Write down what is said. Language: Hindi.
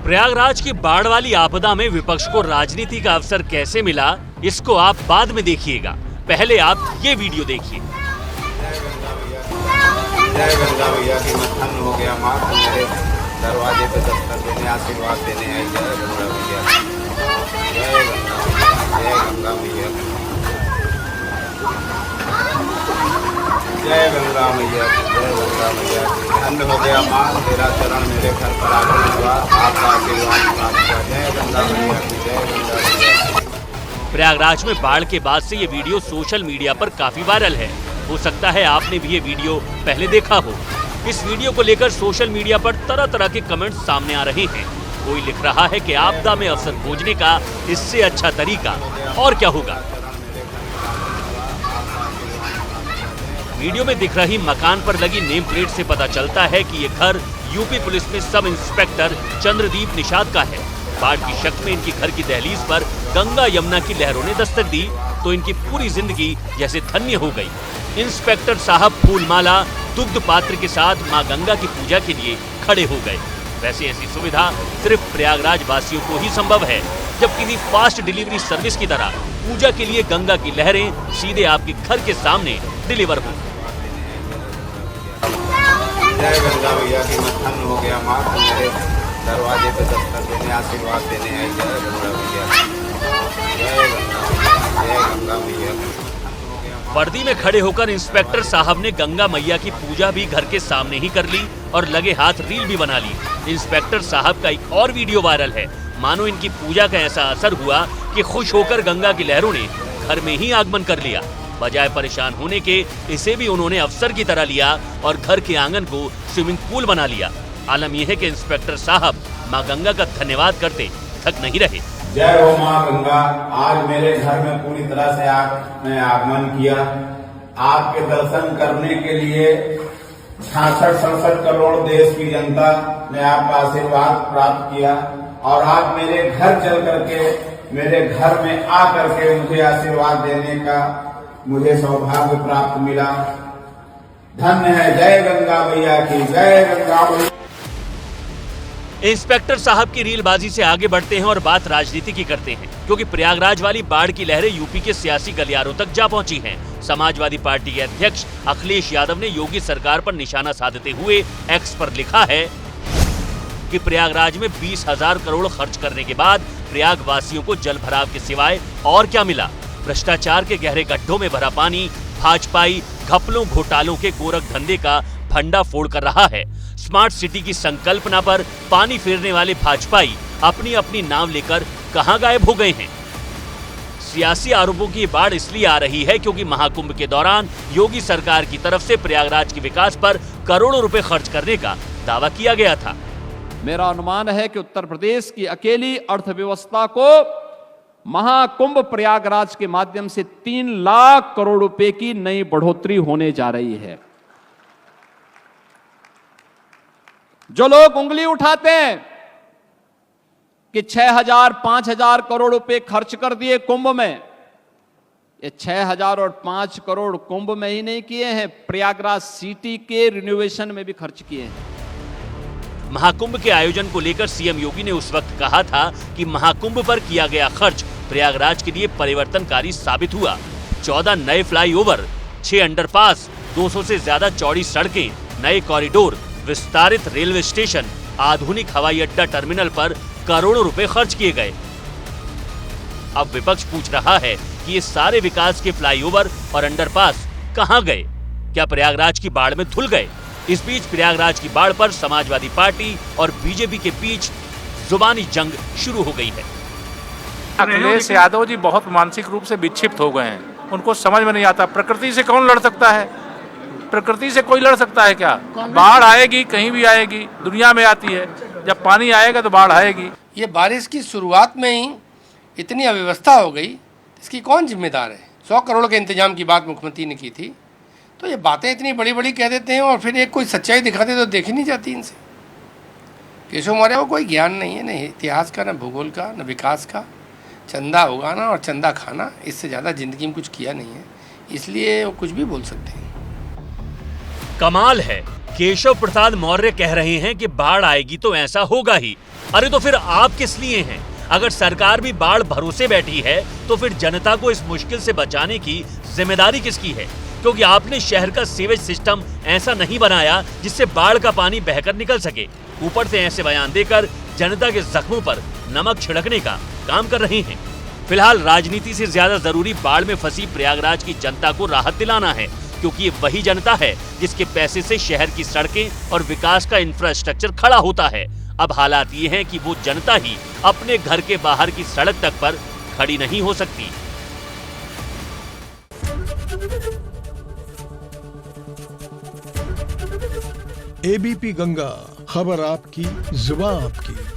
प्रयागराज की बाढ़ वाली आपदा में विपक्ष को राजनीति का अवसर कैसे मिला, इसको आप बाद में देखिएगा। पहले आप ये वीडियो देखिए। जय गंगा मैया की मत्थन हो गया माँ, मेरे दरवाजे पे दस्तक देने आशीर्वाद देने आई। जय गंगा मैया, जय गंगा मैया, जय गंगा मैया, जय गंगा मैया। धन्य हो गया माँ, तेरा चरण मेरे घर पर आकर हुआ, आपका आशीर्वाद प्राप्त हुआ। जय गंगा मैया की, जय गंगा मैया। प्रयागराज में बाढ़ के बाद से ये वीडियो सोशल मीडिया पर काफी वायरल है। हो सकता है आपने भी ये वीडियो पहले देखा हो। इस वीडियो को लेकर सोशल मीडिया पर तरह तरह के कमेंट्स सामने आ रहे हैं। कोई लिख रहा है कि आपदा में अवसर खोजने का इससे अच्छा तरीका और क्या होगा। वीडियो में दिख रही मकान पर लगी नेम प्लेट से पता चलता है कि ये घर यूपी पुलिस में सब इंस्पेक्टर चंद्रदीप निषाद का है। बाढ़ की शक में इनकी घर की दहलीज पर गंगा यमुना की लहरों ने दस्तक दी तो इनकी पूरी जिंदगी जैसे धन्य हो गई। इंस्पेक्टर साहब फूलमाला दुग्ध पात्र के साथ मां गंगा की पूजा के लिए खड़े हो गए। वैसे ऐसी सुविधा सिर्फ प्रयागराज वासियों को ही संभव है, जब किसी फास्ट डिलीवरी सर्विस की तरह पूजा के लिए गंगा की लहरें सीधे आपके घर के सामने डिलीवर हो। जय गंगा मैया की मत्थन हो गया माँ, मेरे दरवाजे पे दस्तक देने आशीर्वाद देने आई। जय गंगा मैया, जय गंगा मैया। वर्दी में खड़े होकर इंस्पेक्टर साहब ने गंगा मैया की पूजा भी घर के सामने ही कर ली और लगे हाथ रील भी बना ली। इंस्पेक्टर साहब का एक और वीडियो वायरल है। मानो इनकी पूजा का ऐसा असर हुआ कि खुश होकर गंगा की लहरों ने घर में ही आगमन कर लिया। बजाय परेशान होने के इसे भी उन्होंने अवसर की तरह लिया और घर के आंगन को स्विमिंग पूल बना लिया। आलम यह है कि इंस्पेक्टर साहब मां गंगा का धन्यवाद करते थक नहीं रहे। जय हो मां गंगा, आज मेरे घर में पूरी तरह से आपने आगमन किया। आपके दर्शन करने के लिए 66-67 करोड़ देश की जनता ने आपका आशीर्वाद प्राप्त किया और आप मेरे घर चल करके मेरे घर में आ करके मुझे आशीर्वाद देने का मुझे सौभाग्य प्राप्त मिला। धन्य है। जय गंगा मैया की, जय गंगा मैया। इंस्पेक्टर साहब की रीलबाजी से आगे बढ़ते हैं और बात राजनीति की करते हैं, क्योंकि प्रयागराज वाली बाढ़ की लहरें यूपी के सियासी गलियारों तक जा पहुंची हैं। समाजवादी पार्टी के अध्यक्ष अखिलेश यादव ने योगी सरकार पर निशाना साधते हुए एक्स पर लिखा है कि प्रयागराज में 20,000 करोड़ खर्च करने के बाद प्रयाग वासियों को जल भराव के सिवाय और क्या मिला। भ्रष्टाचार के गहरे गड्ढों में भरा पानी भाजपाई घपलों घोटालों के गोरख धंधे का भंडा फोड़ कर रहा है। स्मार्ट सिटी की संकल्पना पर पानी फेरने वाले भाजपाई अपनी अपनी नाव लेकर कहां गायब हो गए हैं। सियासी आरोपों की बाढ़ इसलिए आ रही है क्योंकि महाकुंभ के दौरान योगी सरकार की तरफ से प्रयागराज के विकास पर करोड़ों रुपए खर्च करने का दावा किया गया था। मेरा अनुमान है कि उत्तर प्रदेश की अकेली अर्थव्यवस्था को महाकुंभ प्रयागराज के माध्यम से 3 लाख करोड़ रुपए की नई बढ़ोतरी होने जा रही है। जो लोग उंगली उठाते हैं कि 6,000 5,000 करोड़ रुपए खर्च कर दिए कुंभ में, ये 6,000 और 5 करोड़ कुंभ में ही नहीं किए हैं, प्रयागराज सिटी के रिनोवेशन में भी खर्च किए हैं। महाकुंभ के आयोजन को लेकर सीएम योगी ने उस वक्त कहा था कि महाकुंभ पर किया गया खर्च प्रयागराज के लिए परिवर्तनकारी साबित हुआ। 14 नए फ्लाईओवर, 6 अंडरपास, 200 से ज्यादा चौड़ी सड़कें, नए कॉरिडोर, विस्तारित रेलवे स्टेशन, आधुनिक हवाई अड्डा टर्मिनल पर करोड़ों रुपए खर्च किए गए। अब विपक्ष पूछ रहा है कि ये सारे विकास के फ्लाईओवर और अंडरपास कहां गए? क्या प्रयागराज की बाढ़ में धुल गए? इस बीच प्रयागराज की बाढ़ पर समाजवादी पार्टी और बीजेपी के बीच जुबानी जंग शुरू हो गई है। अखिलेश यादव जी बहुत मानसिक रूप से विक्षिप्त हो गए हैं। उनको समझ में नहीं आता प्रकृति से कौन लड़ सकता है। प्रकृति से कोई लड़ सकता है क्या? बाढ़ आएगी, कहीं भी आएगी, दुनिया में आती है। जब पानी आएगा तो बाढ़ आएगी। ये बारिश की शुरुआत में ही इतनी अव्यवस्था हो गई, इसकी कौन जिम्मेदार है? 100 करोड़ के इंतजाम की बात मुख्यमंत्री ने की थी, तो ये बातें इतनी बड़ी बड़ी कह देते हैं और फिर एक कोई सच्चाई दिखाते तो देखी नहीं जाती इनसे। केशव मौर्य को कोई ज्ञान नहीं है, न इतिहास का, न भूगोल का, न विकास का। चंदा उगाना और चंदा खाना, इससे ज़्यादा जिंदगी में कुछ किया नहीं है, इसलिए वो कुछ भी बोल सकते हैं। कमाल है, केशव प्रसाद मौर्य कह रहे हैं कि बाढ़ आएगी तो ऐसा होगा ही, अरे तो फिर आप किस लिए हैं? अगर सरकार भी बाढ़ भरोसे बैठी है तो फिर जनता को इस मुश्किल से बचाने की जिम्मेदारी किसकी है? क्योंकि आपने शहर का सीवेज सिस्टम ऐसा नहीं बनाया जिससे बाढ़ का पानी बहकर निकल सके। ऊपर से ऐसे बयान देकर जनता के जख्मों पर नमक छिड़कने का काम कर रहे हैं। फिलहाल राजनीति से ज्यादा जरूरी बाढ़ में फंसी प्रयागराज की जनता को राहत दिलाना है, क्योंकि ये वही जनता है जिसके पैसे से शहर की सड़कें और विकास का इंफ्रास्ट्रक्चर खड़ा होता है। अब हालात ये हैं कि वो जनता ही अपने घर के बाहर की सड़क तक पर खड़ी नहीं हो सकती। एबीपी गंगा, खबर आपकी, जुबान आपकी।